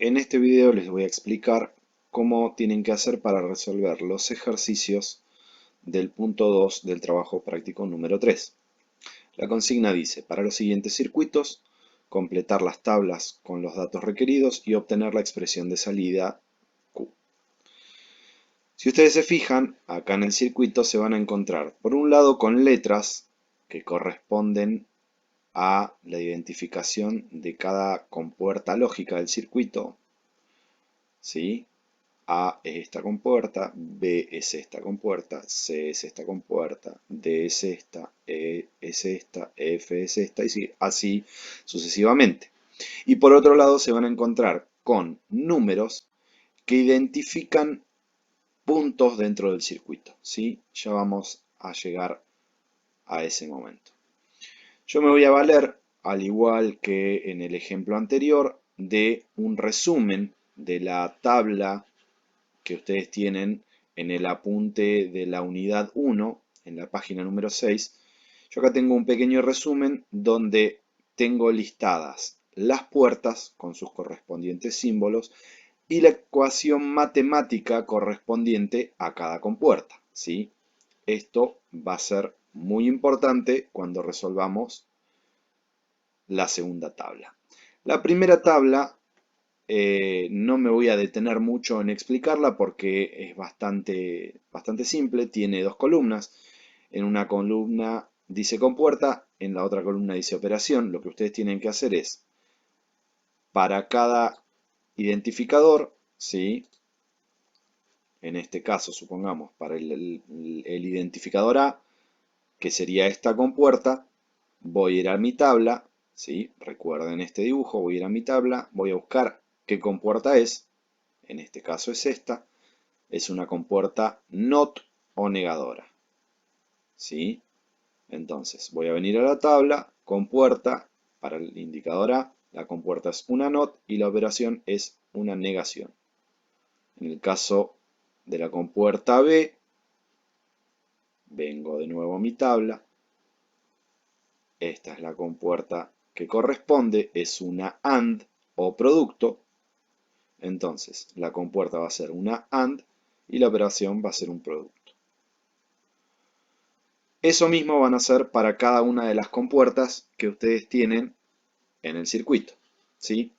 En este video les voy a explicar cómo tienen que hacer para resolver los ejercicios del punto 2 del trabajo práctico número 3. La consigna dice, para los siguientes circuitos, completar las tablas con los datos requeridos y obtener la expresión de salida Q. Si ustedes se fijan, acá en el circuito se van a encontrar, por un lado, con letras que corresponden a la identificación de cada compuerta lógica del circuito, ¿sí? A es esta compuerta, B es esta compuerta, C es esta compuerta, D es esta, E es esta, F es esta, y así sucesivamente. Y por otro lado se van a encontrar con números que identifican puntos dentro del circuito, ¿sí? Ya vamos a llegar a ese momento. Yo me voy a valer, al igual que en el ejemplo anterior, de un resumen de la tabla que ustedes tienen en el apunte de la unidad 1, en la página número 6. Yo acá tengo un pequeño resumen donde tengo listadas las puertas con sus correspondientes símbolos y la ecuación matemática correspondiente a cada compuerta, ¿sí? Esto va a ser muy importante cuando resolvamos la segunda tabla. La primera tabla no me voy a detener mucho en explicarla porque es bastante simple. Tiene dos columnas. En una columna dice compuerta, en la otra columna dice operación. Lo que ustedes tienen que hacer es, para cada identificador, ¿sí? En este caso, supongamos, para el identificador A, que sería esta compuerta, voy a ir a mi tabla, ¿sí? Recuerden este dibujo, voy a ir a mi tabla, voy a buscar qué compuerta es. En este caso es esta, es una compuerta NOT o negadora, ¿sí? Entonces voy a venir a la tabla, compuerta, para el indicador A, la compuerta es una NOT y la operación es una negación. En el caso de la compuerta B, vengo de nuevo a mi tabla, esta es la compuerta que corresponde, es una AND o producto, entonces la compuerta va a ser una AND y la operación va a ser un producto. Eso mismo van a hacer para cada una de las compuertas que ustedes tienen en el circuito, ¿sí?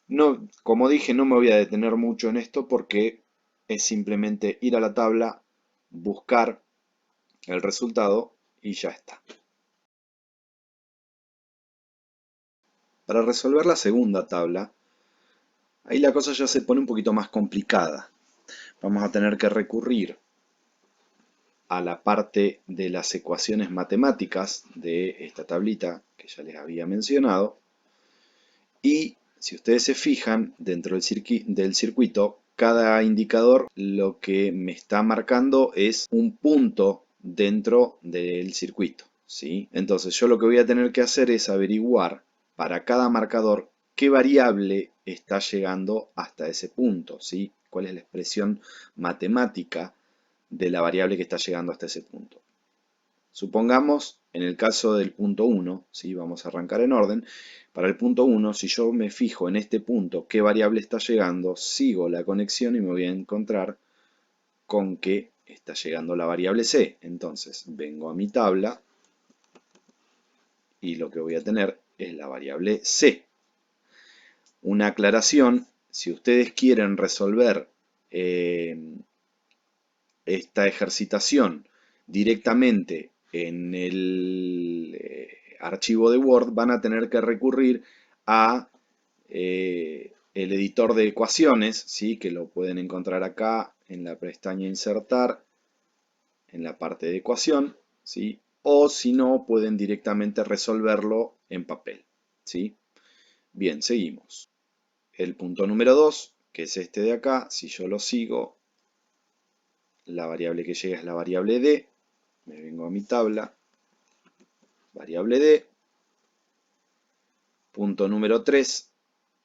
No, como dije, no me voy a detener mucho en esto porque es simplemente ir a la tabla, buscar el resultado y ya está. Para resolver la segunda tabla, ahí la cosa ya se pone un poquito más complicada. Vamos a tener que recurrir a la parte de las ecuaciones matemáticas de esta tablita que ya les había mencionado. Y si ustedes se fijan, dentro del circuito, cada indicador lo que me está marcando es un punto dentro del circuito, ¿sí? Entonces yo lo que voy a tener que hacer es averiguar para cada marcador qué variable está llegando hasta ese punto, ¿sí? ¿Cuál es la expresión matemática de la variable que está llegando hasta ese punto? Supongamos, en el caso del punto 1, ¿sí? Vamos a arrancar en orden. Para el punto 1, si yo me fijo en este punto qué variable está llegando, sigo la conexión y me voy a encontrar con que está llegando la variable C. Entonces, vengo a mi tabla y lo que voy a tener es la variable C. Una aclaración, si ustedes quieren resolver esta ejercitación directamente en el archivo de Word, van a tener que recurrir a el editor de ecuaciones, ¿sí? Que lo pueden encontrar acá en la pestaña Insertar, en la parte de ecuación, ¿sí? O si no, pueden directamente resolverlo en papel, ¿sí? Bien, seguimos. El punto número 2, que es este de acá, si yo lo sigo, la variable que llega es la variable D. Me vengo a mi tabla, variable D. Punto número 3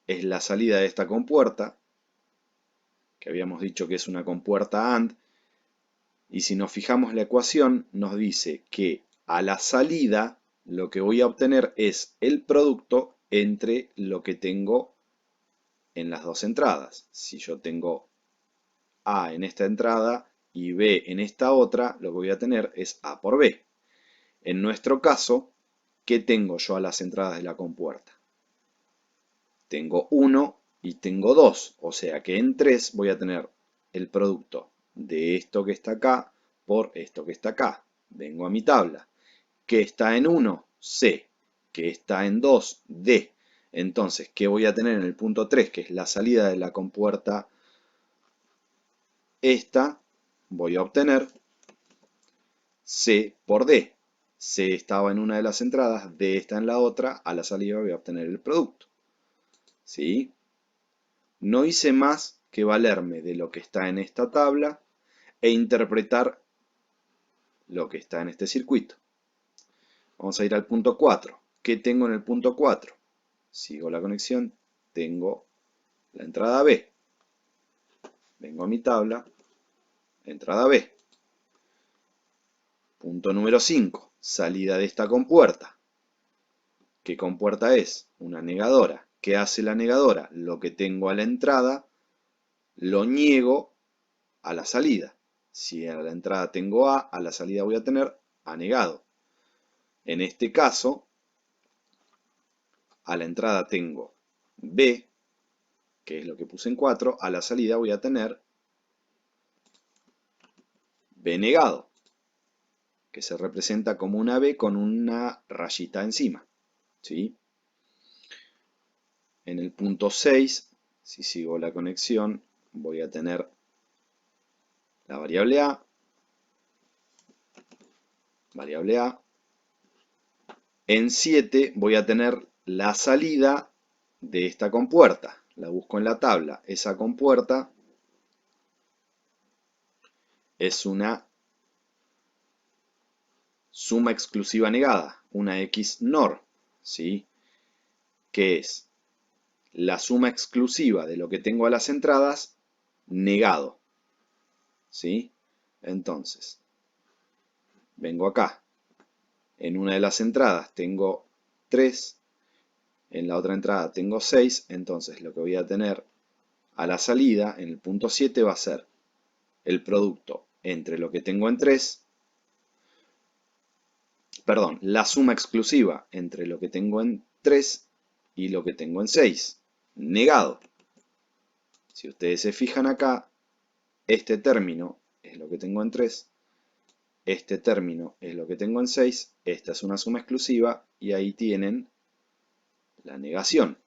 es la salida de esta compuerta, que habíamos dicho que es una compuerta AND. Y si nos fijamos la ecuación, nos dice que a la salida lo que voy a obtener es el producto entre lo que tengo en las dos entradas. Si yo tengo A en esta entrada y B en esta otra, lo que voy a tener es A por B. En nuestro caso, ¿qué tengo yo a las entradas de la compuerta? Tengo 1 y tengo 2, o sea que en 3 voy a tener el producto de esto que está acá por esto que está acá. Vengo a mi tabla. ¿Qué está en 1? C. ¿Qué está en 2? D. Entonces, ¿qué voy a tener en el punto 3? Que es la salida de la compuerta esta. Voy a obtener C por D. C estaba en una de las entradas, D está en la otra. A la salida voy a obtener el producto. ¿Sí? No hice más que valerme de lo que está en esta tabla e interpretar lo que está en este circuito. Vamos a ir al punto 4. ¿Qué tengo en el punto 4? Sigo la conexión, tengo la entrada B. Vengo a mi tabla, entrada B. Punto número 5, salida de esta compuerta. ¿Qué compuerta es? Una negadora. ¿Qué hace la negadora? Lo que tengo a la entrada, lo niego a la salida. Si a la entrada tengo a la salida voy a tener A negado. En este caso, a la entrada tengo B, que es lo que puse en 4, a la salida voy a tener B negado, que se representa como una B con una rayita encima. ¿Sí? En el punto 6, si sigo la conexión, voy a tener la variable A, En 7 voy a tener la salida de esta compuerta. La busco en la tabla. Esa compuerta es una suma exclusiva negada, una XNOR, ¿sí? Que es la suma exclusiva de lo que tengo a las entradas negado, ¿sí? Entonces, vengo acá. En una de las entradas tengo 3, en la otra entrada tengo 6, entonces lo que voy a tener a la salida, en el punto 7, va a ser el producto entre lo que tengo en 3, perdón, la suma exclusiva entre lo que tengo en 3 y lo que tengo en 6, negado. Si ustedes se fijan acá, este término es lo que tengo en 3, este término es lo que tengo en 6, esta es una suma exclusiva y ahí tienen la negación.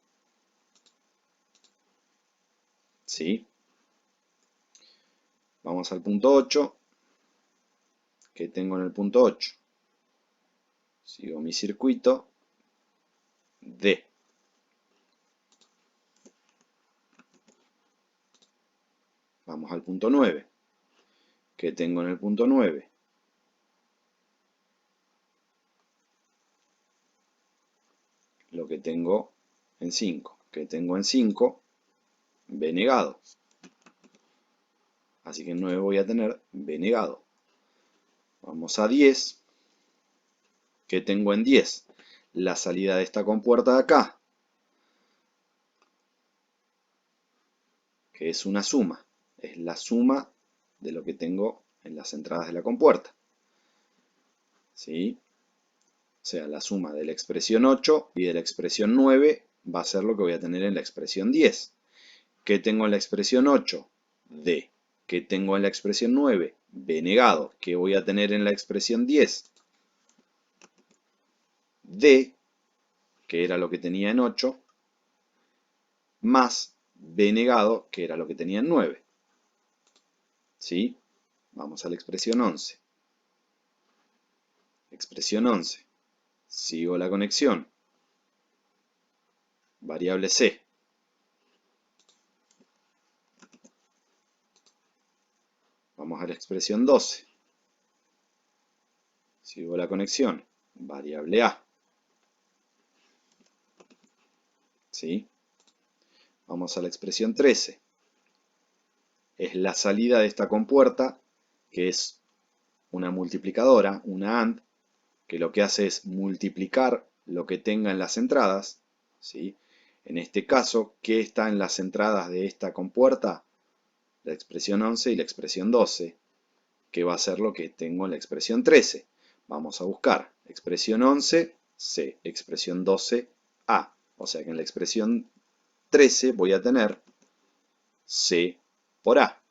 ¿Sí? Vamos al punto 8. ¿Qué tengo en el punto 8? Sigo mi circuito. D. Vamos al punto 9. ¿Qué tengo en el punto 9? Lo que tengo en 5. ¿Qué tengo en 5? B negado. Así que en 9 voy a tener B negado. Vamos a 10. ¿Qué tengo en 10? La salida de esta compuerta de acá, que es una suma. Es la suma de lo que tengo en las entradas de la compuerta. ¿Sí? O sea, la suma de la expresión 8 y de la expresión 9 va a ser lo que voy a tener en la expresión 10. ¿Qué tengo en la expresión 8? D. ¿Qué tengo en la expresión 9? B negado. ¿Qué voy a tener en la expresión 10? D, que era lo que tenía en 8, más B negado, que era lo que tenía en 9. ¿Sí? Vamos a la expresión 11. Expresión 11. Sigo la conexión. Variable C. Vamos a la expresión 12. Sigo la conexión. Variable A. ¿Sí? Vamos a la expresión 13. Es la salida de esta compuerta, que es una multiplicadora, una AND, que lo que hace es multiplicar lo que tenga en las entradas, ¿sí? En este caso, ¿qué está en las entradas de esta compuerta? La expresión 11 y la expresión 12, que va a ser lo que tengo en la expresión 13. Vamos a buscar expresión 11, C, expresión 12, A. O sea que en la expresión 13 voy a tener C por A.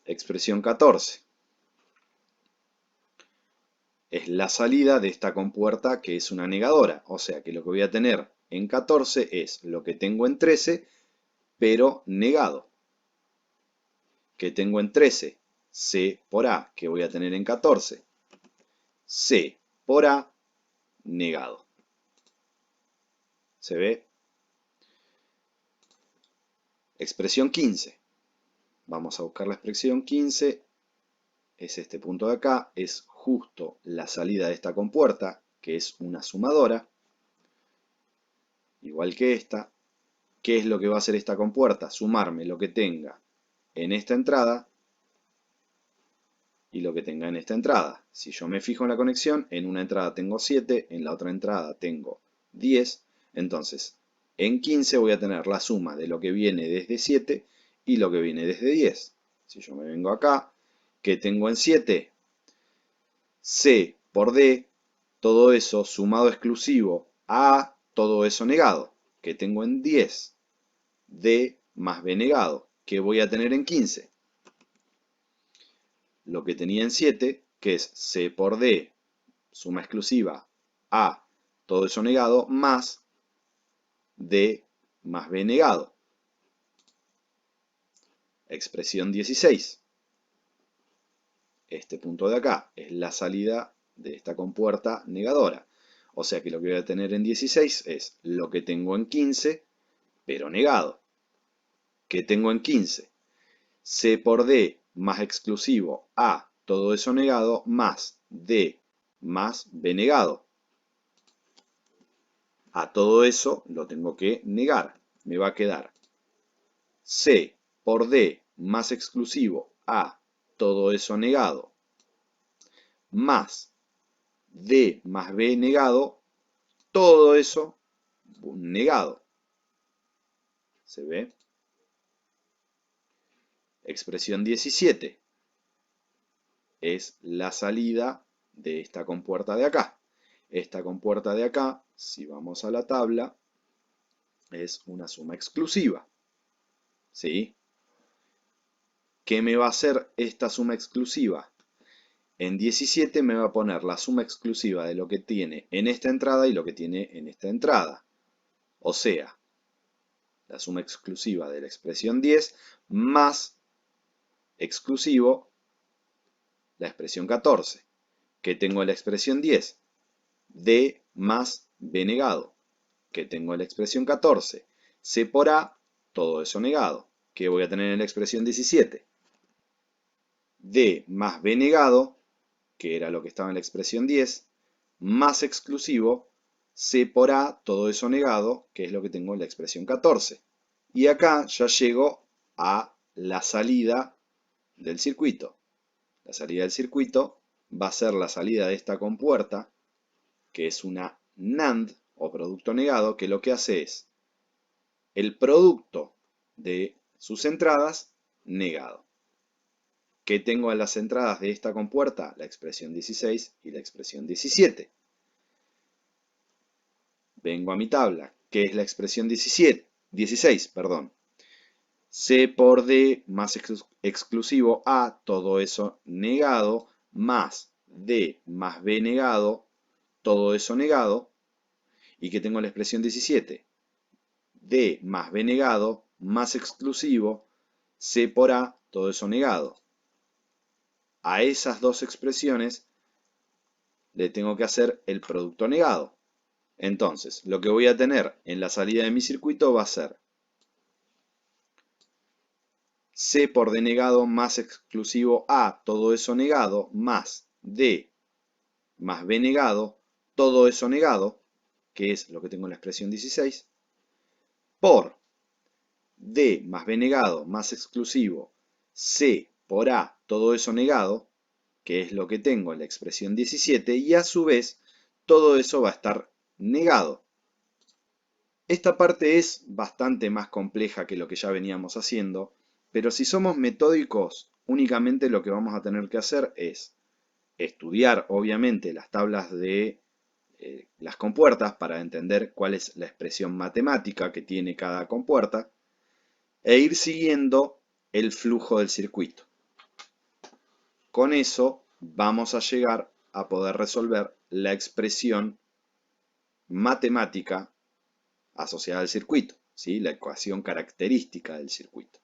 Expresión 14. Es la salida de esta compuerta que es una negadora. O sea que lo que voy a tener en 14 es lo que tengo en 13, pero negado. Que tengo en 13, C por A, que voy a tener en 14. C por A, negado. ¿Se ve? Expresión 15. Vamos a buscar la expresión 15. Es este punto de acá. Es justo la salida de esta compuerta, que es una sumadora. Igual que esta. ¿Qué es lo que va a hacer esta compuerta? Sumarme lo que tenga en esta entrada y lo que tenga en esta entrada. Si yo me fijo en la conexión, en una entrada tengo 7, en la otra entrada tengo 10. Entonces, en 15 voy a tener la suma de lo que viene desde 7 y lo que viene desde 10. Si yo me vengo acá, ¿qué tengo en 7? C por D, todo eso sumado exclusivo a todo eso negado, que tengo en 10. D más B negado, que voy a tener en 15. Lo que tenía en 7, que es C por D, suma exclusiva a todo eso negado, más D más B negado. Expresión 16. Este punto de acá es la salida de esta compuerta negadora. O sea que lo que voy a tener en 16 es lo que tengo en 15, pero negado. ¿Qué tengo en 15? C por D más exclusivo a todo eso negado, más D más B negado. A todo eso lo tengo que negar. Me va a quedar C por D más exclusivo a todo eso negado, más D más B negado, todo eso negado. ¿Se ve? Expresión 17 es la salida de esta compuerta de acá. Esta compuerta de acá, si vamos a la tabla, es una suma exclusiva. ¿Sí? ¿Qué me va a hacer esta suma exclusiva? En 17 me va a poner la suma exclusiva de lo que tiene en esta entrada y lo que tiene en esta entrada. O sea, la suma exclusiva de la expresión 10 más exclusivo la expresión 14. ¿Qué tengo en la expresión 10? D más B negado. ¿Qué tengo en la expresión 14? C por A, todo eso negado. ¿Qué voy a tener en la expresión 17? D más B negado, que era lo que estaba en la expresión 10, más exclusivo, C por A, todo eso negado, que es lo que tengo en la expresión 14. Y acá ya llego a la salida del circuito. La salida del circuito va a ser la salida de esta compuerta, que es una NAND o producto negado, que lo que hace es el producto de sus entradas negado. ¿Qué tengo en las entradas de esta compuerta? La expresión 16 y la expresión 17. Vengo a mi tabla, que es la expresión 16, perdón. C por D más exclusivo A, todo eso negado, más D más B negado, todo eso negado. ¿Y qué tengo en la expresión 17? D más B negado, más exclusivo, C por A, todo eso negado. A esas dos expresiones le tengo que hacer el producto negado. Entonces, lo que voy a tener en la salida de mi circuito va a ser C por D negado más exclusivo A, todo eso negado, más D más B negado, todo eso negado, que es lo que tengo en la expresión 16, por D más B negado más exclusivo C por A, todo eso negado, que es lo que tengo en la expresión 17, y a su vez todo eso va a estar negado. Esta parte es bastante más compleja que lo que ya veníamos haciendo, pero si somos metódicos, únicamente lo que vamos a tener que hacer es estudiar, obviamente, las tablas de las compuertas para entender cuál es la expresión matemática que tiene cada compuerta e ir siguiendo el flujo del circuito. Con eso vamos a llegar a poder resolver la expresión matemática asociada al circuito, ¿sí? La ecuación característica del circuito.